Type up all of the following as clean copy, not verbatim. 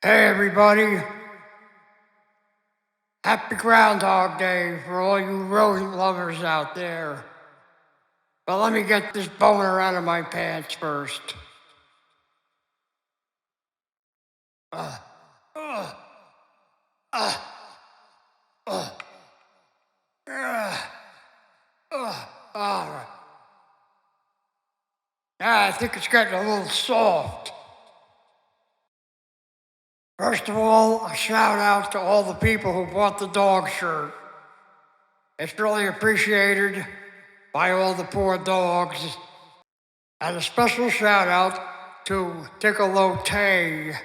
Hey everybody, happy Groundhog Day for all you rodent lovers out there. But let me get this boner out of my pants first. Uh, uh, uh, uh, uh, all right. I think it's getting a little soft. First of all, a shout out to all the people who bought the dog shirt. It's really appreciated by all the poor dogs. And a special shout out to Tickalote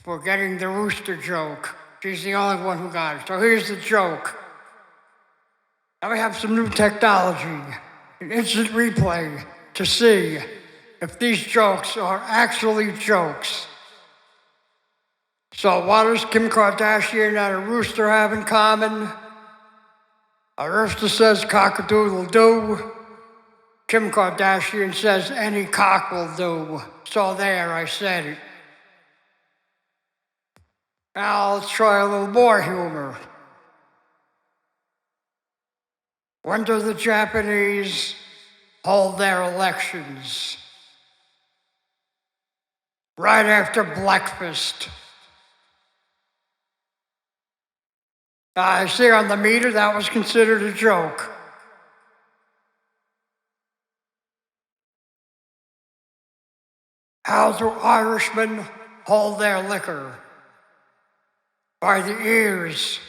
for getting the rooster joke. She's the only one who got it. So here's the joke. Now we have some new technology, an instant replay, to see if these jokes are actually jokes. So what does Kim Kardashian and a rooster have in common? A rooster says cock-a-doodle-doo. Kim Kardashian says any cock will do. So there, I said it. Now let's try a little more humor. When do the Japanese hold their elections? Right after breakfast. I see on the meter that was considered a joke. How do Irishmen hold their liquor? By the ears.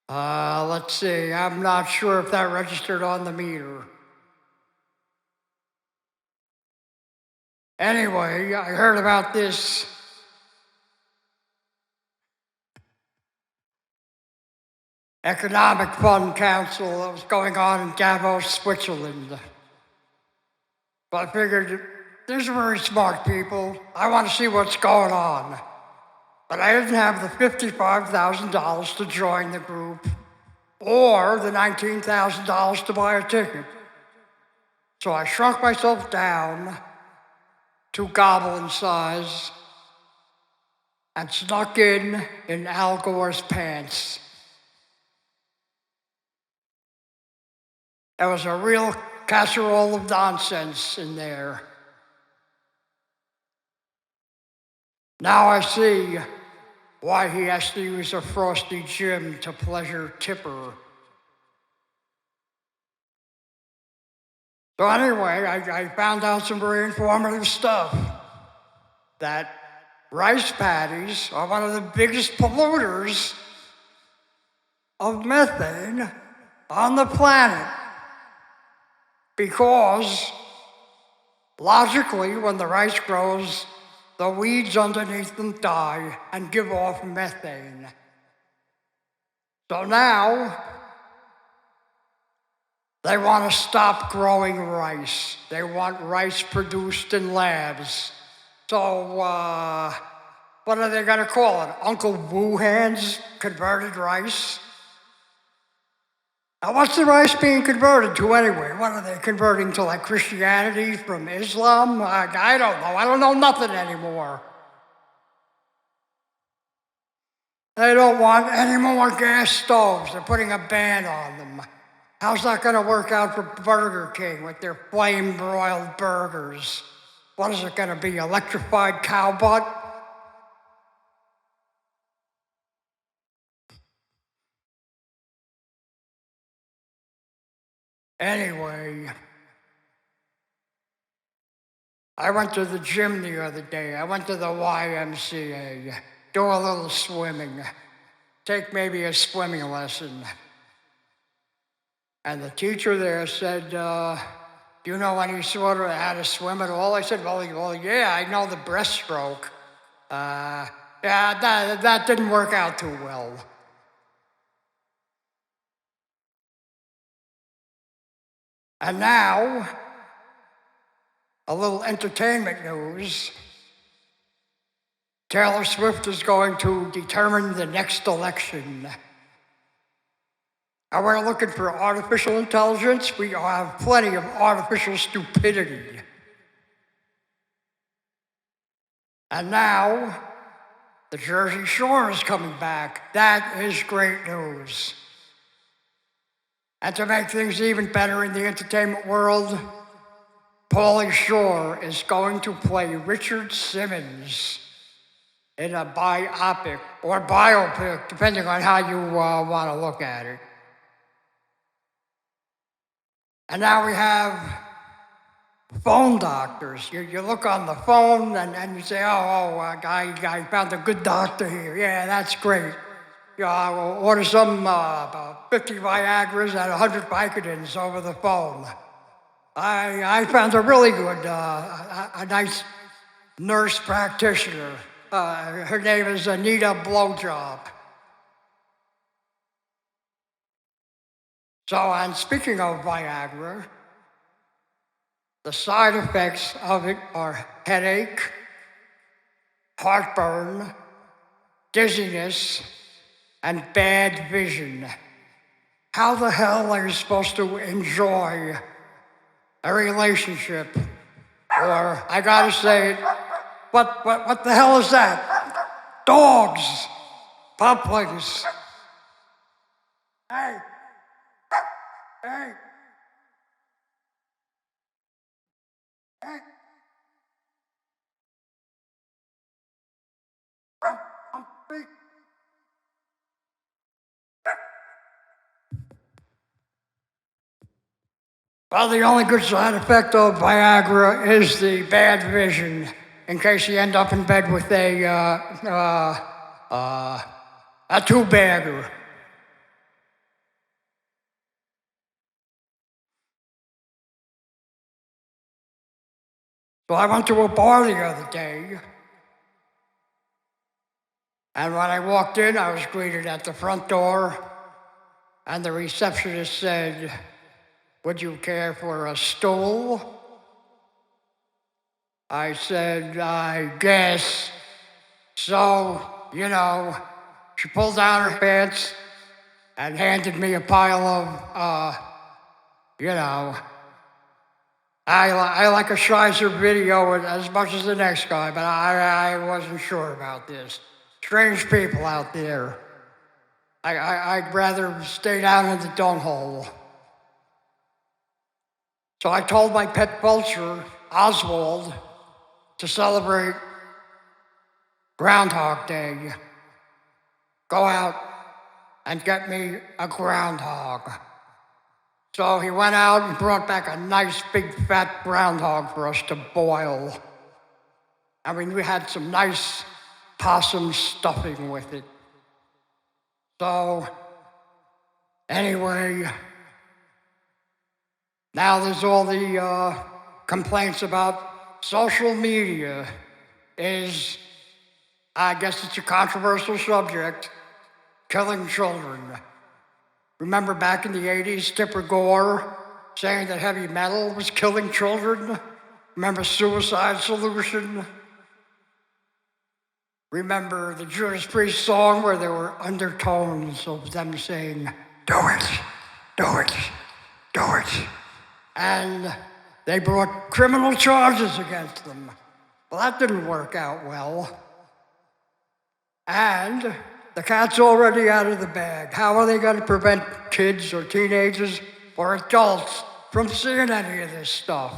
Let's see, I'm not sure if that registered on the meter. Anyway, I heard about this Economic Fund Council that was going on in Davos, Switzerland. But I figured, these are very smart people. I want to see what's going on. But I didn't have the $55,000 to join the group or the $19,000 to buy a ticket. So I shrunk myself down to goblin size and snuck in Al Gore's pants. There was a real casserole of nonsense in there. Now I see why he has to use a frosty Jim to pleasure Tipper. So anyway, I found out some very informative stuff. That rice paddies are one of the biggest polluters of methane on the planet. Because, logically, when the rice grows, the weeds underneath them die and give off methane. So now, they want to stop growing rice. They want rice produced in labs. So, what are they gonna call it? Uncle Wuhan's converted rice? Now, what's the rice being converted to anyway? What are they converting to, like Christianity from Islam? I don't know. I don't know nothing anymore. They don't want any more gas stoves. They're putting a ban on them. How's that gonna work out for Burger King with their flame-broiled burgers? What is it gonna be, electrified cow butt? Anyway, I went to the gym the other day. I went to the YMCA, do a little swimming, take maybe a swimming lesson. And the teacher there said, do you know any sort of how to swim at all? I said, well yeah, I know the breaststroke. Yeah, that didn't work out too well. And now, a little entertainment news. Taylor Swift is going to determine the next election. And we're looking for artificial intelligence. We have plenty of artificial stupidity. And now, the Jersey Shore is coming back. That is great news. And to make things even better in the entertainment world, Pauly Shore is going to play Richard Simmons in a biopic, or biopic, depending on how you want to look at it. And now we have phone doctors. You look on the phone and you say, I found a good doctor here. Yeah, that's great. I will order some 50 Viagras and 100 Vicodins over the phone. I found a really good, a nice nurse practitioner. Her name is Anita Blowjob. So, and speaking of Viagra, the side effects of it are headache, heartburn, dizziness, and bad vision. How the hell are you supposed to enjoy a relationship? Or, I gotta say it, what the hell is that? Dogs, puppies. Hey, hey, hey. I'm big. Well, the only good side effect of Viagra is the bad vision, in case you end up in bed with a two-bagger. So I went to a bar the other day, and when I walked in, I was greeted at the front door, and the receptionist said, "Would you care for a stool?" I said, "I guess." So, she pulled down her pants and handed me a pile of, I like a Schweizer video as much as the next guy, but I wasn't sure about this. Strange people out there. I'd rather stay down in the dunghole. So I told my pet vulture, Oswald, to celebrate Groundhog Day. Go out and get me a groundhog. So he went out and brought back a nice big fat groundhog for us to boil. I mean, we had some nice possum stuffing with it. So, anyway, now there's all the complaints about social media I guess it's a controversial subject, killing children. Remember back in the 80s, Tipper Gore saying that heavy metal was killing children? Remember Suicide Solution? Remember the Judas Priest song where there were undertones of them saying, "Do it, do it, do it." And they brought criminal charges against them. Well, that didn't work out well. And the cat's already out of the bag. How are they going to prevent kids or teenagers or adults from seeing any of this stuff?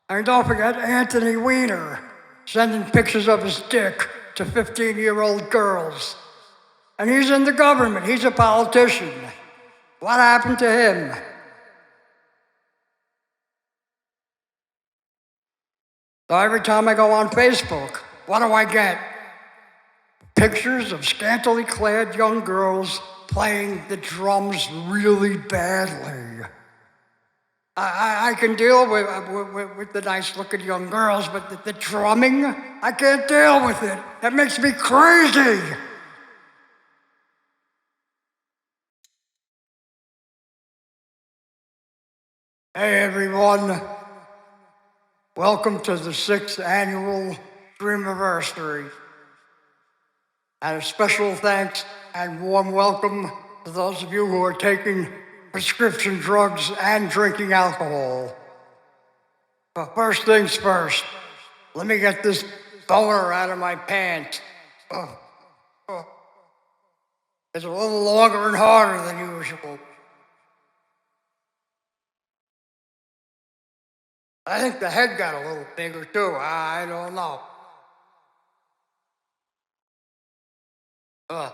And don't forget Anthony Weiner sending pictures of his dick to 15-year-old girls. And he's in the government. He's a politician. What happened to him? So every time I go on Facebook, what do I get? Pictures of scantily clad young girls playing the drums really badly. I can deal with the nice-looking young girls, but the drumming, I can't deal with it. That makes me crazy. Hey, everyone. Welcome to the 6th annual Dreamiversary. And a special thanks and warm welcome to those of you who are taking prescription drugs and drinking alcohol. But first things first, let me get this boner out of my pants. Oh, oh. It's a little longer and harder than usual. I think the head got a little bigger too. I don't know. Uh,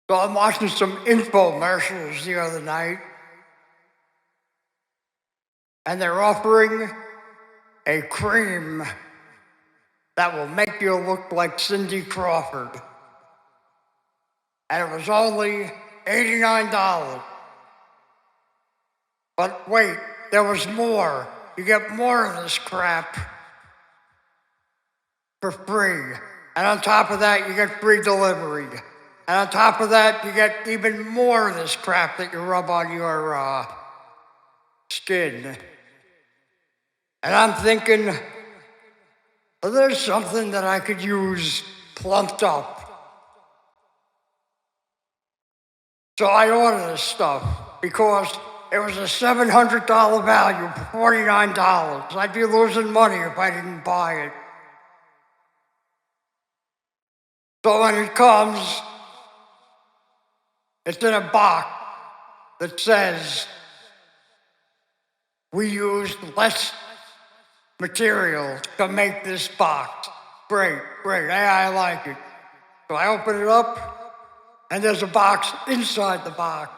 so I'm watching some infomercials the other night, and they're offering a cream that will make you look like Cindy Crawford. And it was only $89. But wait, there was more. You get more of this crap for free. And on top of that, you get free delivery. And on top of that, you get even more of this crap that you rub on your skin. And I'm thinking, well, there's something that I could use plumped up. So I ordered this stuff because it was a $700 value for $49. I'd be losing money if I didn't buy it. So when it comes, it's in a box that says, we used less material to make this box. Great, great, I like it. So I open it up, and there's a box inside the box.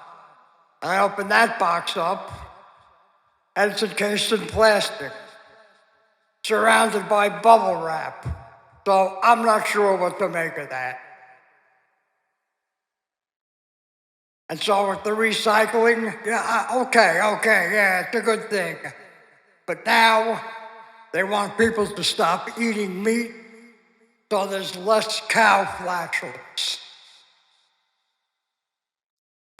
I open that box up, and it's encased in plastic, surrounded by bubble wrap. So I'm not sure what to make of that. And so with the recycling, okay, yeah, it's a good thing. But now they want people to stop eating meat, so there's less cow flatulence.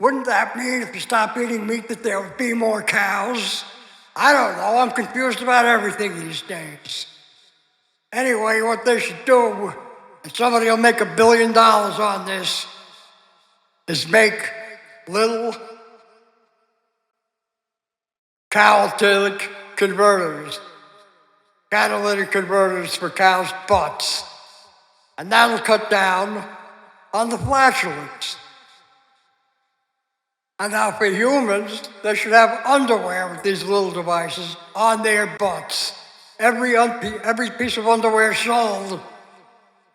Wouldn't that mean if you stop eating meat that there would be more cows? I don't know, I'm confused about everything these days. Anyway, what they should do, and somebody will make $1 billion on this, is make little catalytic converters for cows' butts. And that'll cut down on the flatulence. And now for humans, they should have underwear with these little devices on their butts. Every piece of underwear sold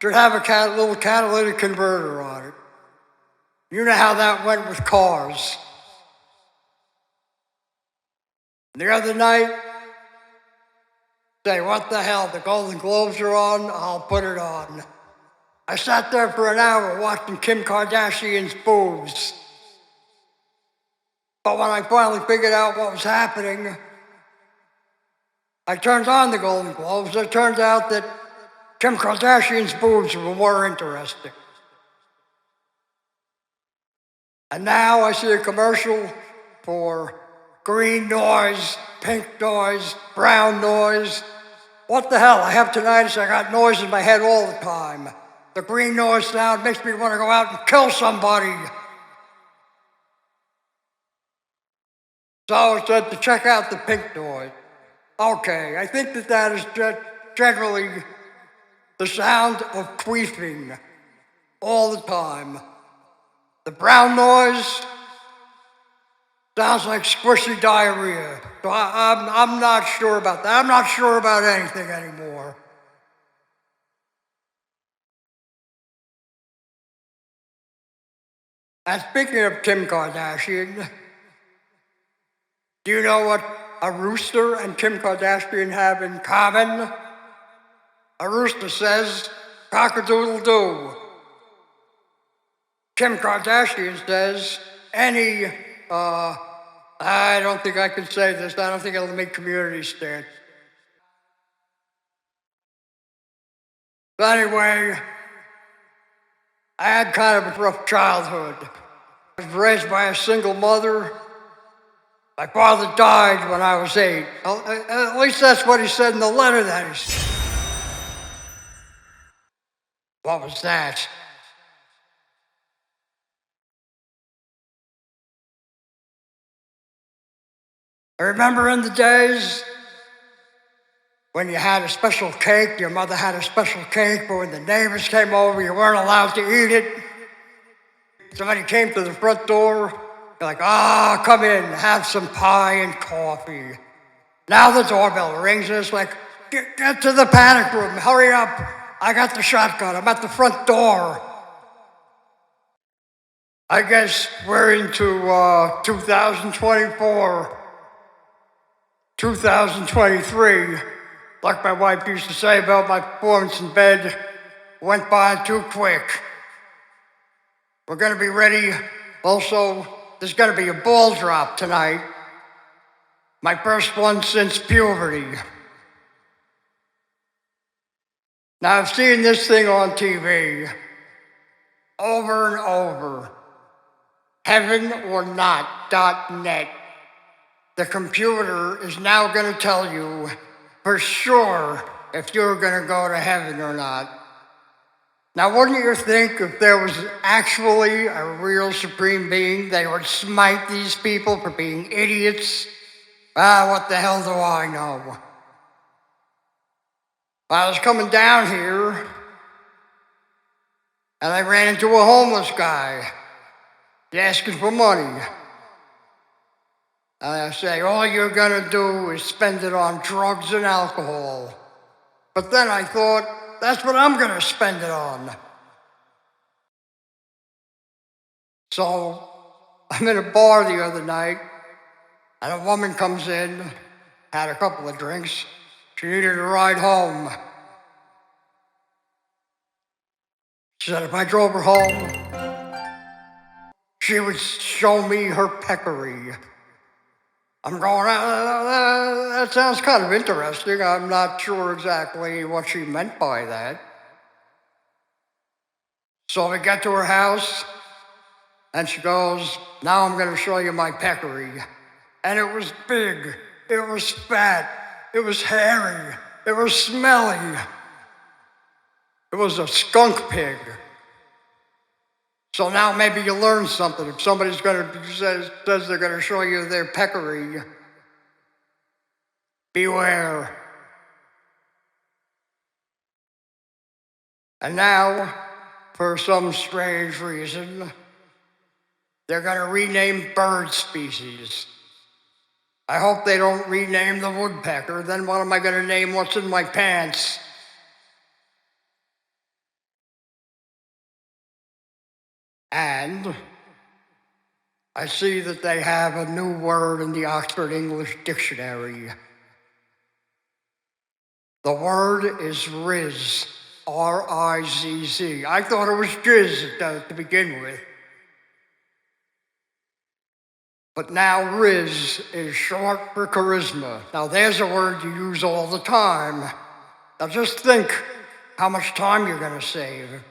should have a little catalytic converter on it. You know how that went with cars. The other night, say, what the hell, the Golden Globes are on, I'll put it on. I sat there for an hour watching Kim Kardashian's boobs. But when I finally figured out what was happening, I turned on the Golden Globes. It turned out that Kim Kardashian's boobs were more interesting. And now I see a commercial for green noise, pink noise, brown noise. What the hell? I have tinnitus. I got noise in my head all the time. The green noise sound makes me want to go out and kill somebody. So it said to check out the pink noise. Okay, I think that is generally the sound of queefing all the time. The brown noise sounds like squishy diarrhea. So I'm not sure about that. I'm not sure about anything anymore. And speaking of Kim Kardashian, do you know what a rooster and Kim Kardashian have in common? A rooster says, cock-a-doodle-doo. Kim Kardashian says, I don't think I can say this. I don't think it'll make community stand. But anyway, I had kind of a rough childhood. I was raised by a single mother. My father died when I was 8. At least that's what he said in the letter that he sent. What was that? I remember in the days when you had a special cake, your mother had a special cake, but when the neighbors came over, you weren't allowed to eat it. Somebody came to the front door, you're like, come in, have some pie and coffee. Now the doorbell rings and it's like, get to the panic room, hurry up. I got the shotgun, I'm at the front door. I guess we're into 2024, 2023. Like my wife used to say about my performance in bed, went by too quick. We're gonna be ready. Also, there's gonna be a ball drop tonight. My first one since puberty. Now, I've seen this thing on TV over and over. Heavenornot.net. The computer is now gonna tell you for sure if you're gonna go to heaven or not. Now, wouldn't you think if there was actually a real supreme being, they would smite these people for being idiots? What the hell do I know? I was coming down here, and I ran into a homeless guy. He's asking for money. And I say, all you're gonna do is spend it on drugs and alcohol. But then I thought, that's what I'm gonna spend it on. So I'm in a bar the other night, and a woman comes in, had a couple of drinks. She needed a ride home. She said if I drove her home, she would show me her peccary. I'm going, that sounds kind of interesting. I'm not sure exactly what she meant by that. So we get to her house, and she goes, now I'm gonna show you my peccary. And it was big, it was fat, it was hairy, it was smelly. It was a skunk pig. So now maybe you learn something. If somebody's says they're gonna show you their peccary, beware. And now, for some strange reason, they're gonna rename bird species. I hope they don't rename the woodpecker, then what am I gonna name what's in my pants? And I see that they have a new word in the Oxford English Dictionary. The word is Riz, R-I-Z-Z. I thought it was jizz to begin with. But now Riz is short for charisma. Now there's a word you use all the time. Now just think how much time you're gonna save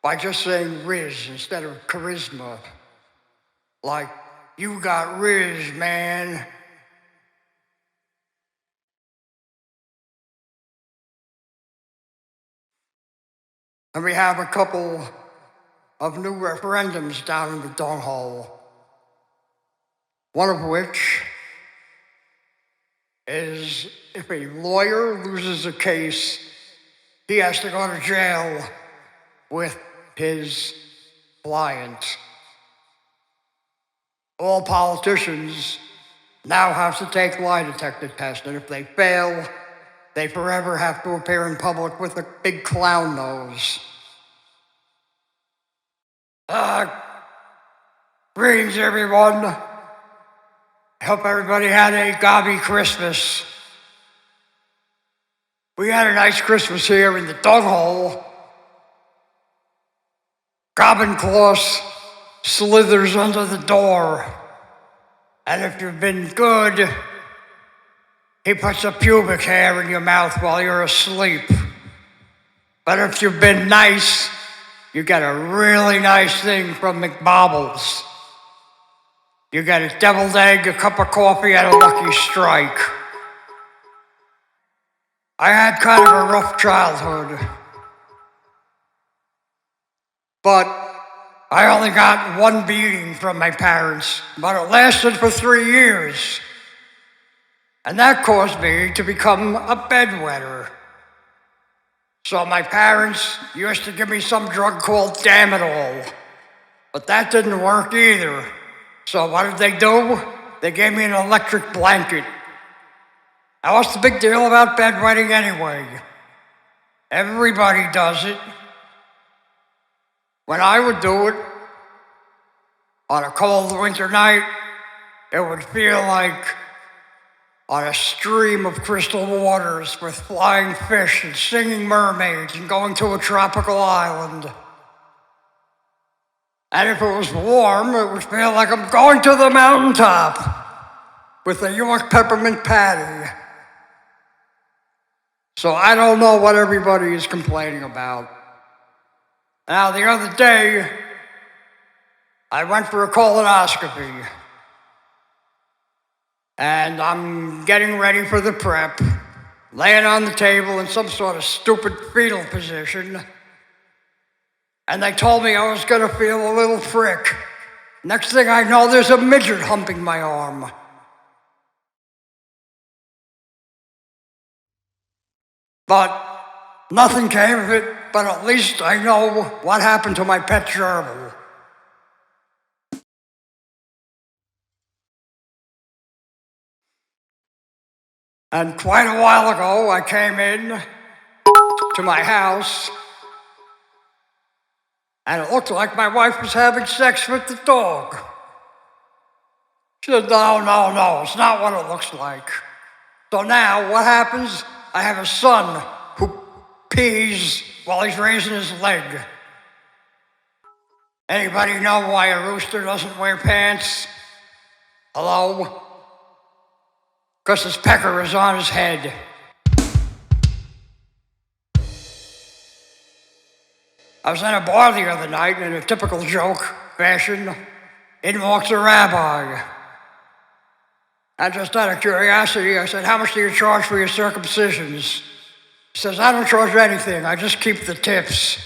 by just saying Riz instead of charisma. Like, you got Riz, man. And we have a couple of new referendums down in the dunghole. One of which is if a lawyer loses a case, he has to go to jail with his client. All politicians now have to take lie detector tests, and if they fail, they forever have to appear in public with a big clown nose. Greetings, everyone. I hope everybody had a gobby Christmas. We had a nice Christmas here in the dunghole. Goblin Claus slithers under the door. And if you've been good, he puts a pubic hair in your mouth while you're asleep. But if you've been nice, you get a really nice thing from McBobbles. You get a deviled egg, a cup of coffee, and a Lucky Strike. I had kind of a rough childhood. But I only got one beating from my parents, but it lasted for 3 years. And that caused me to become a bedwetter. So my parents used to give me some drug called Damitol, but that didn't work either. So what did they do? They gave me an electric blanket. Now what's the big deal about bedwetting anyway? Everybody does it. When I would do it, on a cold winter night, it would feel like on a stream of crystal waters with flying fish and singing mermaids and going to a tropical island. And if it was warm, it would feel like I'm going to the mountaintop with a York peppermint patty. So I don't know what everybody is complaining about. Now, the other day, I went for a colonoscopy. And I'm getting ready for the prep, laying on the table in some sort of stupid fetal position. And they told me I was gonna feel a little prick. Next thing I know, there's a midget humping my arm. But nothing came of it, but at least I know what happened to my pet gerbil. And quite a while ago, I came in to my house, and it looked like my wife was having sex with the dog. She said, no, it's not what it looks like. So now, what happens? I have a son who pees while he's raising his leg. Anybody know why a rooster doesn't wear pants? Hello? Because his pecker is on his head. I was in a bar the other night, and in a typical joke fashion, in walks a rabbi. And just out of curiosity, I said, how much do you charge for your circumcisions? He says, I don't charge anything, I just keep the tips.